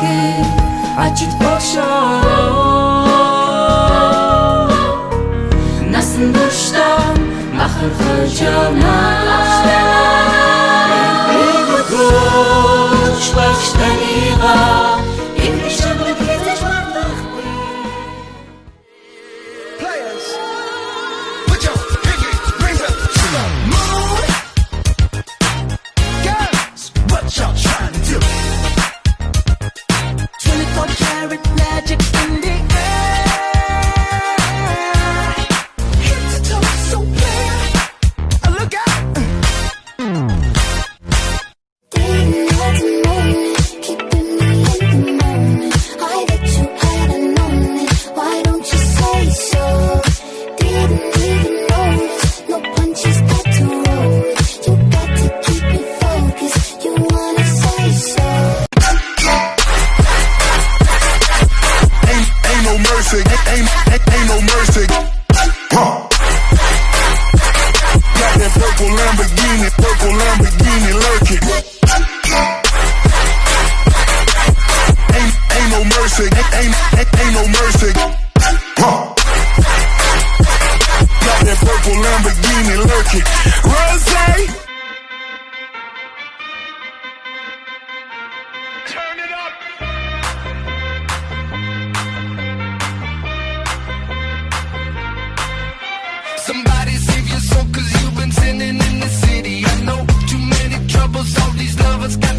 که عجیب باشارا نسن داشتم مخر خرجانم بگو گوش باش دقیقا این میشم رو کتش مردخ Players, put your pinky rings up to the moon. Girls, what y'all trying to do? 24 karat magic in the air. Head to toe, so clear. Look out. Dating at the moment, keeping me in the moment. I bet you hadn't known it. Why don't you say so? Didn't even notice. No punches got to roll. You got to keep me focused. You wanna say so? Ain't no mercy, ain't no mercy. Got that purple Lamborghini lurking. Ain't no mercy, ain't no mercy. Got that purple Lamborghini lurking. Rosé. Turn it up. Somebody save your soul, 'cause you've been sinning in the city. I know too many troubles, all these lovers got